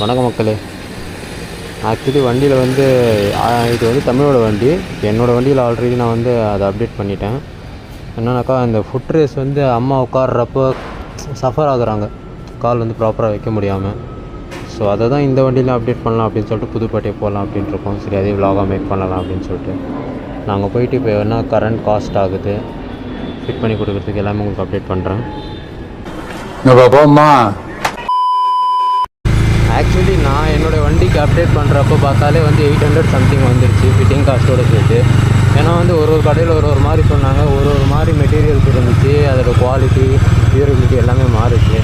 வணக்கம் மக்களே. ஆக்சுவலி வண்டியில் வந்து இது வந்து தமிழோட வண்டி. என்னோடய வண்டியில் ஆல்ரெடி நான் வந்து அதை அப்டேட் பண்ணிட்டேன். என்னன்னாக்கா இந்த ஃபுட் ரேஸ் வந்து அம்மா உட்கார்றப்போ சஃபர் ஆகுறாங்க, கால் வந்து ப்ராப்பராக வைக்க முடியாமல். ஸோ அதை தான் இந்த வண்டியில் அப்டேட் பண்ணலாம் அப்படின்னு சொல்லிட்டு புதுப்பேட்டை போகலாம் அப்படின்ட்டு இருக்கோம். சரி, அதே விலாகாக மேக் பண்ணலாம் அப்படின்னு சொல்லிட்டு நாங்கள் போயிட்டு இப்போ என்ன கரண்ட் காஸ்ட் ஆகுது ஃபிட் பண்ணி கொடுக்குறதுக்கு எல்லாமே உங்களுக்கு அப்டேட் பண்ணுறேன். ஆக்சுவலி நான் என்னோடய வண்டிக்கு அப்டேட் பண்ணுறப்போ பார்த்தாலே வந்து 800 சம்திங் வந்துருச்சு ஃபிட்டிங் காஸ்ட்டோடு சேர்த்து. ஏன்னா வந்து ஒரு கடையில் ஒரு மாதிரி சொன்னாங்க, ஒரு மாதிரி மெட்டீரியல்ஸ் இருந்துச்சு, அதோட குவாலிட்டி டியூரபிலிட்டி எல்லாமே மாறுச்சு.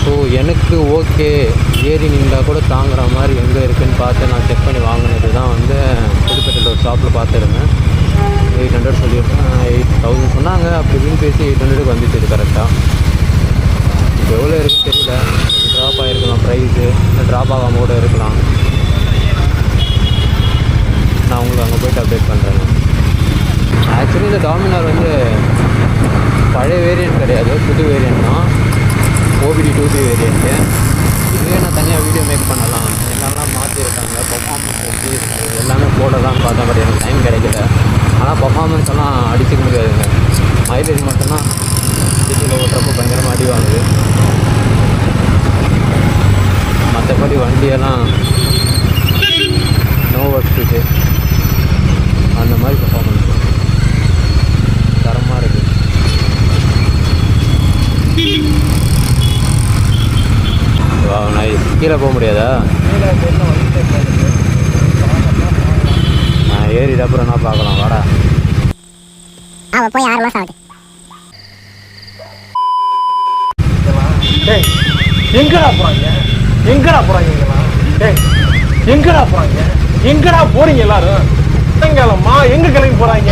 ஸோ எனக்கு ஓகே, ஏறி நின்றா கூட தாங்குற மாதிரி எங்கே இருக்குதுன்னு பார்த்து நான் செக் பண்ணி வாங்கினது தான் வந்து புதுப்பேட்டையில் ஒரு ஷாப்பில் பார்த்துருந்தேன். 800 சொல்லியிருக்கேன், 8000 சொன்னாங்க. அப்படி இப்படின்னு பேசி 800க்கு வந்துச்சு. இது கரெக்டாக இப்போ எவ்வளோ இருக்குன்னு தெரியல. ட்ராப் ஆகிருக்கலாம் ப்ரைஸு, இல்லை ட்ராப் ஆகாமல் கூட இருக்கலாம். நான் உங்களுக்கு அங்கே போய்ட்டு அப்டேட் பண்ணுறேங்க. ஆக்சுவலி இந்த டாமினார் வந்து பழைய வேரியன்ட் கிடையாது, புது வேரியன்ட் தான். OBD 2B variant. இதுவே நான் தனியாக வீடியோ மேக் பண்ணலாம், எல்லாம்லாம் மாற்றிருக்காங்க. பர்ஃபார்மன்ஸ் வந்து எல்லாமே போடலான்னு பார்த்தேன், பட் எனக்கு டைம் கிடைக்கல. ஆனால் பர்ஃபார்மன்ஸ் எல்லாம் அடிச்சிக்க முடியாதுங்க. மைலேஜ் மட்டும்தான் சிட்டியில் ஓட்டுறப்போ பயங்கரமாக அடி வாங்குது. மற்றபடி வண்டியெல்லாம் நோ ஒர்க்கு, அந்த மாதிரி பர்ஃபார்மன்ஸ் தரமாக இருக்குது. நான் கீழே போக முடியாதா? நான் ஏறிட அப்புறம் நான் பார்க்கலாம். வாடா போய் 6 மாதம் ஆகுது. எங்கடா போறாங்க, எங்கடா போறாங்க, எங்கடா போறாங்க, எங்கடா போறீங்க எல்லாரும்? சாயங்காலமா எங்க கிளம்பி போறாங்க?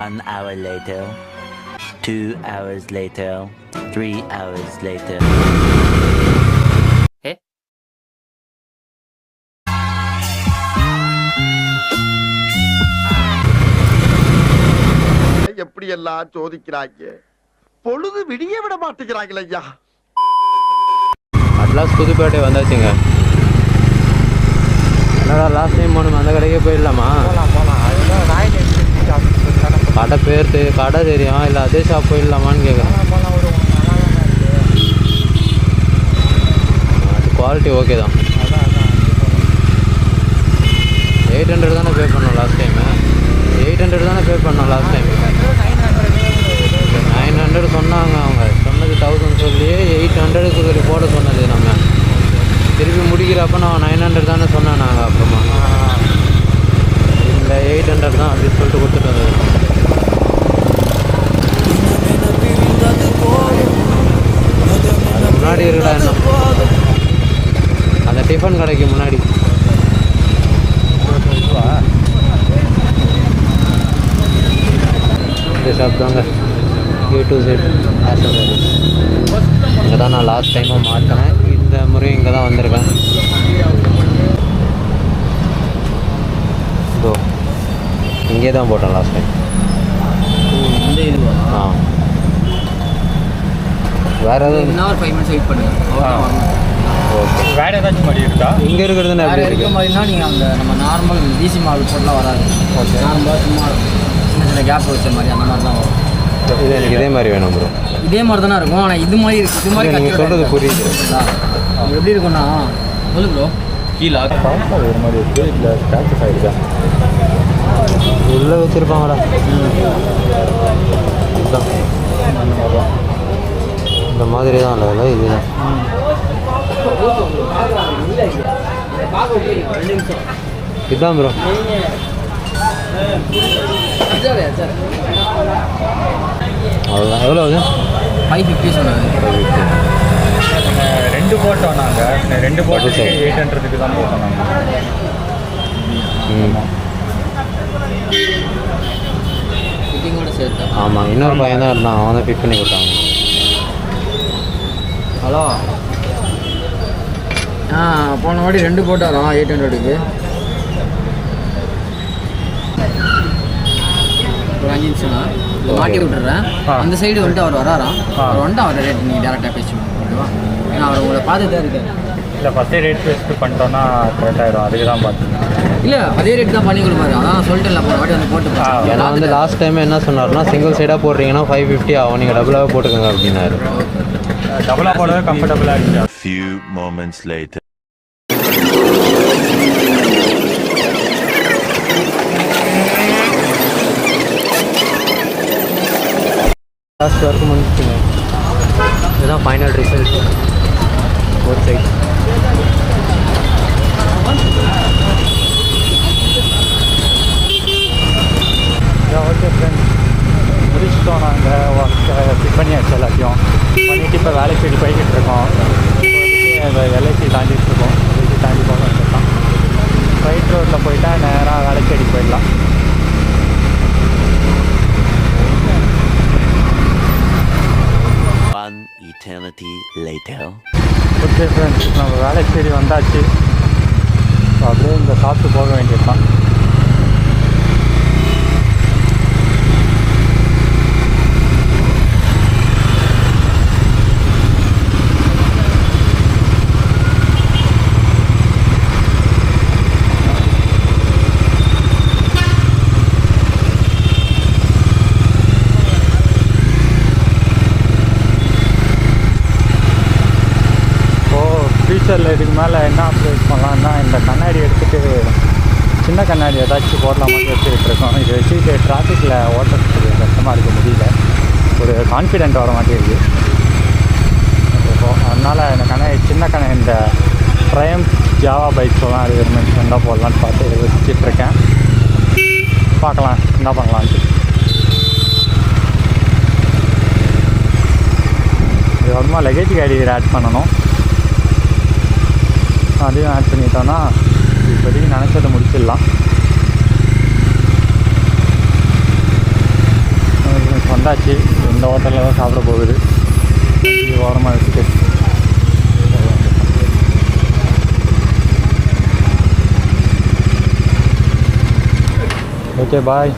An hour later, 2 hours later, 3 hours later. எப்படி எல்லாம் சோதிக்கிறாங்க, பொழுது விடிய விட மாட்டேங்கிறாங்களே ஐயா. அட்லாஸ் புதுப்பேட்டை வந்தாச்சுங்க. என்னடா லாஸ்ட் டைம் போகணும், அந்த கடைக்கே போயிடலாமா? கடை பேர் கடை தெரியும், இல்லை அதே ஷாப் போயிடலாமான்னு கேட்குறேன். அது குவாலிட்டி ஓகே தான். 800 தானே பே பண்ணோம் லாஸ்ட் டைமு. 800 தானே பே பண்ணோம் லாஸ்ட் டைம். 900 சொன்னாங்க, அவங்க சொன்னது 1000 சொல்லி 800க்கு சொல்லி போட சொன்னது. நம்ம திருப்பி முடிக்கிறப்ப நான் 900 தானே சொன்னேன். நாங்கள் அப்புறமா இந்த 800 தான் அப்படின்னு சொல்லிட்டு கொடுத்துட்டு வந்தது. முன்னாடி இருக்குடா என்ன, அந்த டிஃபன் கடைக்கு முன்னாடி. இந்த ஷாப் தாங்க A to Z ஆக்சஸரிஸ். இங்கே தான் நான் லாஸ்ட் டைமாக மாட்டினேன். இந்த முறை இங்கே தான் வந்திருக்கேன். ஸோ இங்கே தான் போட்டேன் லாஸ்ட் டைம். வேறு எதுவும் இன்னும் ஒரு 5 மினிட்ஸ் வெயிட் பண்ணுங்கள். ஓகே. வேற ஏதாச்சும் மாதிரி இருக்கா? இங்கே இருக்கிறதுன்னு எப்படி இருக்க இருக்குது? மாதிரினா நீங்கள் அந்த நம்ம நார்மல் டிசி மாடல் போட்டெலாம் வராது. ஓகே. நார்மலாக சும்மா சின்ன சின்ன கேப் வச்ச மாதிரி அந்த மாதிரி தான் வரும். இது எனக்கு இதே மாதிரி வேணும் ப்ரோ. இதே மாதிரி தானே இருக்கும், ஆனால் இது மாதிரி இருக்குது. இது மாதிரி நீங்கள் சொல்கிறது புரியுது. இது எப்படி இருக்குன்னா சொல்லு ப்ரோ, கீழே ஒரு மாதிரி இருக்குது, இல்லை ஸ்க்ராச்சஸ் ஆகிருக்கா? உள்ளே வச்சுருப்பாங்கடா. இதுதான் இந்த மாதிரி தான் இல்லை, இதுதான். இதுதான் ப்ரோ. அவ்வளோதான். எவ்வளோ ஆகுது? 550 சொன்னாங்க. 2 போட்டோம் நாங்கள். 2 போட்டு 800க்கு தான் போட்டோம் நாங்கள். ஃபிட்டிங்கோட சேர்த்தா. ஆமாம், இன்னொரு பையன் தான் இருந்தான், அவன் தான் பிக் பண்ணி கொடுத்தாங்க. ஹலோ, போன வாட்டி 2 போட்டு வரோம் 800க்கு. ஒரு 5 நிமிஷம் தான் இதை மாட்டி விட்டுறேன். அந்த சைடு வந்துட்டு அவர் வராராம். அவர் வந்துட்டு அவர் ரேட் நீங்கள் டேரெக்டாக பேசணும், ஓகேவா? ஏன்னா அவர் உங்களை பார்த்துட்டு தான் இருக்காரு. இல்லை ஃபஸ்ட்டே ரேட் பேசிட்டு பண்ணிட்டோன்னா கரெக்ட் ஆயிடும். அதுக்கு தான் பார்த்தேன். இல்லை அதே ரேட் தான் பண்ணி கொடுப்பாரு. அதான் சொல்லிட்டு இல்லை போன வாட்டி வந்து போட்டு ஏன்னா வந்து லாஸ்ட் டைம் என்ன சொன்னார்னா சிங்கிள் சைடாக போடுறீங்கன்னா 550 ஆகும், நீங்கள் டபுளாக போட்டுக்கோங்க அப்படின்னாரு. டபுளாக போடவே கம்ஃபர்டபுளாக இருந்துச்சு. A few moments later. Last work முடிச்சுங்க. இதுதான் final result. Both side okay friends, முடிச்சிட்டோம். நாங்கள் ஒர்க்கை ஃபிட் பண்ணியாச்சு, எல்லாத்தையும் பண்ணிவிட்டு இப்போ வேலை தேடி போய்கிட்டு இருக்கோம். இந்த எல்ஐசி தாண்டிட்டு இருக்கோம். எல்ஐசி தாண்டி போக வேண்டியதான். ரைட் ரோட்டில் போயிட்டா நேராக வேலை தேடி போயிடலாம். One eternity later. Okay friends, நம்ம வேலை தேடி வந்தாச்சு. அப்படியே இந்த சாப்பிட்டு போக வேண்டியது தான். ஃபியூச்சரில் இதுக்கு மேலே என்ன அப்டேட் பண்ணலான்னா இந்த கண்ணாடி எடுத்துகிட்டு சின்ன கண்ணாடி ஏதாச்சும் போடலாமான்னு வச்சுக்கிட்டு இருக்கோம். இதை வச்சுக்கிட்டு டிராஃபிக்கில் ஓட்டுறதுக்கு கஷ்டமாக இருக்க முடியல, ஒரு கான்ஃபிடென்ட் வர மாட்டேங்குது. அதனால் இந்த கண்ணாடி சின்ன கண்ணாடி இந்த ட்ரையம்ப் ஜாவா பைக்ஸ்லாம் ரிவர்மெண்ட் இருந்தால் போடலான்னு பார்த்து இதை வச்சுட்ருக்கேன். பார்க்கலாம் என்ன பண்ணலான்ட்டு. இது வருமா லக்கேஜ் கேரியர் ஆட் பண்ணணும். அதையும் ஆட் பண்ணிட்டோன்னா இப்போதைக்கு நினச்சதை முடிச்சிடலாம். வந்தாச்சு. இந்த ஹோட்டலில் தான் சாப்பிட போகுது. ஓரமாக வச்சுட்டு ஓகே பாய்.